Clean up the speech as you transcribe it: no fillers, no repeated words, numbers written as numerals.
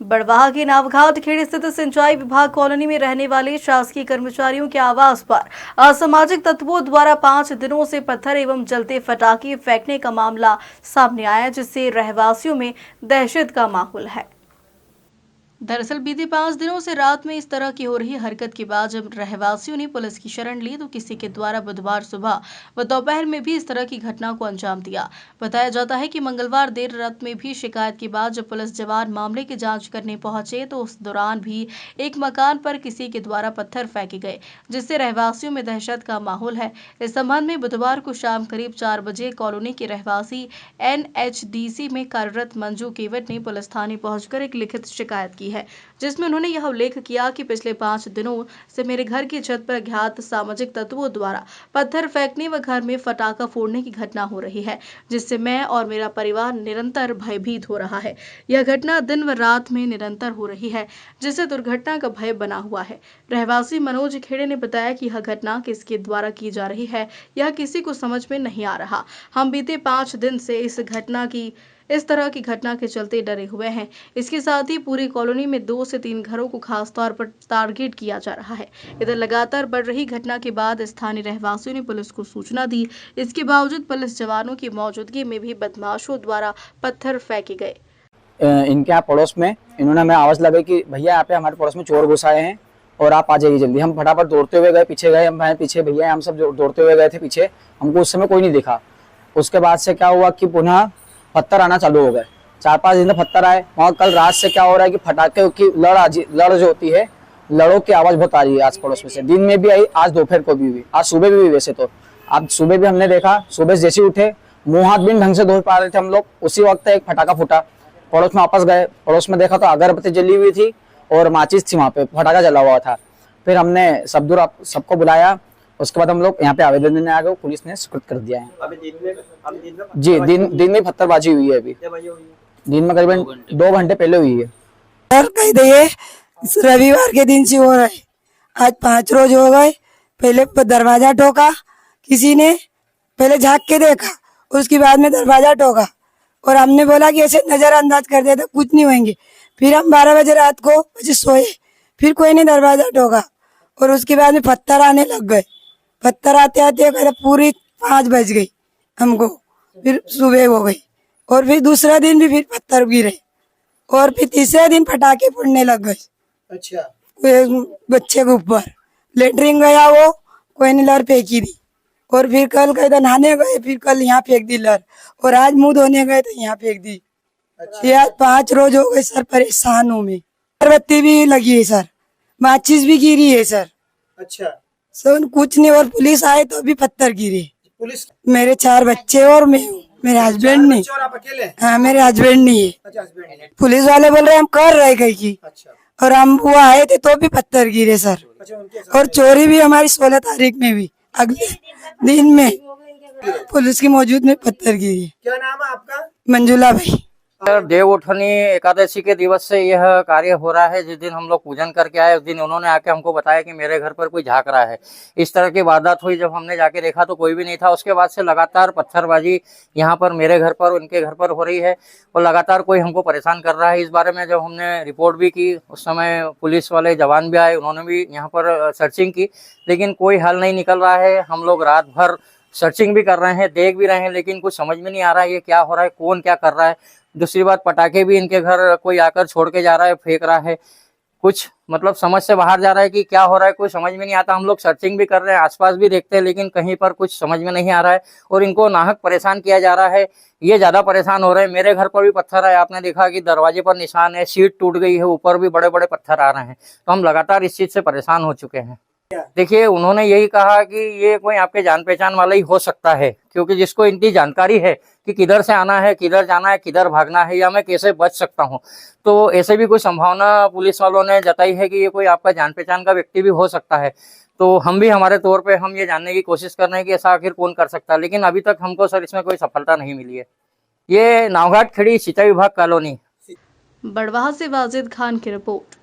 बड़वाह के नावघाट खेड़ी स्थित सिंचाई विभाग कॉलोनी में रहने वाले शासकीय कर्मचारियों के आवास पर असामाजिक तत्वों द्वारा 5 दिनों से पत्थर एवं जलते पटाखे फेंकने का मामला सामने आया, जिससे रहवासियों में दहशत का माहौल है। दरअसल बीते 5 दिनों से रात में इस तरह की हो रही हरकत के बाद जब रहवासियों ने पुलिस की शरण ली तो किसी के द्वारा बुधवार सुबह व दोपहर में भी इस तरह की घटना को अंजाम दिया। बताया जाता है कि मंगलवार देर रात में भी शिकायत के बाद जब पुलिस जवान मामले की जांच करने पहुंचे तो उस दौरान भी एक मकान पर किसी के द्वारा पत्थर फेंके गए, जिससे रहवासियों में दहशत का माहौल है। इस संबंध में बुधवार को शाम करीब 4 बजे कॉलोनी के रहवासी NHDC में कार्यरत मंजू केवट ने पुलिस थाने पहुंचकर एक लिखित शिकायत की है, जिसमें उन्होंने यह उल्लेख किया कि पिछले 5 दिनों से मेरे घर की छत पर अज्ञात सामाजिक तत्वों द्वारा पत्थर फेंकने व घर में पटाखा फोड़ने की घटना हो रही है, जिससे मैं और मेरा परिवार निरंतर भयभीत हो रहा है। यह घटना दिन व रात में निरंतर हो रही है, जिससे दुर्घटना का भय बना हुआ है। रहवासी मनोज खेड़े ने बताया कि यह घटना किसके द्वारा की जा रही है यह किसी को समझ में नहीं आ रहा। हम बीते 5 दिन से इस तरह की घटना के चलते डरे हुए हैं। इसके साथ ही पूरी कॉलोनी में 2 से 3 घरों को खास तौर पर टारगेट किया जा रहा है। इधर लगातार बढ़ रही घटना के बाद स्थानीय रहवासियों ने पुलिस को सूचना दी। इसके बावजूद पुलिस जवानों की मौजूदगी में भी बदमाशों द्वारा पत्थर फेंके गए। इनके यहाँ पड़ोस में इन्होंने हमें आवाज लगाई कि भैया यहाँ पे हमारे पड़ोस में चोर घुस आए हैं और आप आ जाइए जल्दी। हम फटाफट दौड़ते हुए गए, पीछे गए, हमारे पीछे भैया हम सब दौड़ते हुए गए थे पीछे। हमको उस समय कोई नहीं दिखा। उसके बाद से क्या हुआ कि पुनः पत्थर आना चालू हो गए। 4-5 दिन पत्थर आए। और कल रात से क्या हो रहा है कि फटाके की लड़ जो होती है, लड़ों की आवाज बहुत आ रही है आस पड़ोस में से। दिन में भी आई, आज दोपहर को भी हुई, आज सुबह भी हुई। वैसे तो आज सुबह भी हमने देखा, सुबह जैसे उठे मुंह हाथ भी ढंग से धो पा रहे थे हम लोग, उसी वक्त एक फटाका फूटा। पड़ोस में वापस गए, पड़ोस में देखा तो अगरबत्ती जली हुई थी और माचिस थी, वहां पे फटाका जला हुआ था। फिर हमने सबको बुलाया। उसके बाद हम लोग यहाँ पे आवेदन देने आ गए, पुलिस ने स्वीकृत कर दिया है। अभी दिन में पत्थरबाजी हुई है। अभी दिन में करीबन 2 घंटे पहले हुई है। सर कह दिए रविवार के दिन से हो रहा है, आज 5 रोज हो गए। पहले दरवाजा ठोका किसी ने, पहले झाँक के देखा, उसके बाद में दरवाजा ठोका और हमने बोला कि ऐसे नजरअंदाज कर दिया था, कुछ नहीं होंगे। फिर हम 12 बजे रात को सोए, फिर कोई नहीं दरवाजा ठोका और उसके बाद में पत्थर आने लग गए। पत्थर आते आते पूरी 5 बज गई हमको, फिर सुबह हो गई और फिर दूसरा दिन भी फिर पत्थर गिरे और फिर तीसरे दिन पटाखे फोड़ने लग गए। अच्छा, बच्चे के ऊपर लेटरिन गया वो, कोई ने लर फेंकी दी और फिर कल कहीं नहाने गए, फिर कल यहाँ फेंक दी लर और आज मुंह धोने गए तो यहाँ फेंक दी। अच्छा। ये आज 5 रोज हो गए सर, परेशान हूँ मैं। अगरबत्ती भी लगी है सर, माचिस भी गिरी है सर। अच्छा सर कुछ नहीं, और पुलिस आए तो भी पत्थर गिरे। पुलिस, मेरे 4 बच्चे और मैं हूँ, मेरे हस्बैंड नहीं। और आप अकेले? हाँ मेरे हस्बैंड नहीं है। अच्छा, हस्बैंड। पुलिस वाले बोल रहे हम कर रहे कहीं की, अच्छा और हम वो आए थे तो भी पत्थर गिरे सर। अच्छा, उनके साथ और चोरी भी हमारी 16 तारीख में भी, अगले दिन में पुलिस की मौजूद में पत्थर गिरी। क्या नाम है आपका? मंजुला भाई। देव उठनी एकादशी के दिवस से यह कार्य हो रहा है। जिस दिन हम लोग पूजन करके आए उस दिन उन्होंने आके हमको बताया कि मेरे घर पर कोई झांक रहा है। इस तरह की वारदात हुई। जब हमने जाके देखा तो कोई भी नहीं था। उसके बाद से लगातार पत्थरबाजी यहाँ पर मेरे घर पर, उनके घर पर हो रही है और लगातार कोई हमको परेशान कर रहा है। इस बारे में जब हमने रिपोर्ट भी की, उस समय पुलिस वाले जवान भी आए, उन्होंने भी यहाँ पर सर्चिंग की, लेकिन कोई हल नहीं निकल रहा है। हम लोग रात भर सर्चिंग भी कर रहे हैं, देख भी रहे हैं, लेकिन कुछ समझ में नहीं आ रहा है ये क्या हो रहा है, कौन क्या कर रहा है। दूसरी बात, पटाखे भी इनके घर कोई आकर छोड़ के जा रहा है, फेंक रहा है। कुछ मतलब समझ से बाहर जा रहा है कि क्या हो रहा है, कुछ समझ में नहीं आता। हम लोग सर्चिंग भी कर रहे हैं, आसपास भी देखते हैं, लेकिन कहीं पर कुछ समझ में नहीं आ रहा है और इनको नाहक परेशान किया जा रहा है। ये ज्यादा परेशान हो रहे हैं। मेरे घर पर भी पत्थर है, आपने देखा कि दरवाजे पर निशान है, सीट टूट गई है, ऊपर भी बड़े बड़े पत्थर आ रहे हैं। तो हम लगातार इस चीज से परेशान हो चुके हैं। देखिए, उन्होंने यही कहा कि ये कोई आपके जान पहचान वाला ही हो सकता है, क्योंकि जिसको इतनी जानकारी है कि किधर से आना है, किधर जाना है, किधर भागना है, या मैं कैसे बच सकता हूँ। तो ऐसे भी कोई संभावना पुलिस वालों ने जताई है कि ये कोई आपका जान पहचान का व्यक्ति भी हो सकता है। तो हम भी हमारे तौर पे हम ये जानने की कोशिश कर रहे हैं कि ऐसा आखिर कौन कर सकता है, लेकिन अभी तक हमको सर इसमें कोई सफलता नहीं मिली है। ये नावघाट खेड़ी सिंचाई विभाग कॉलोनी। बड़वाह से वाजिद खान की रिपोर्ट।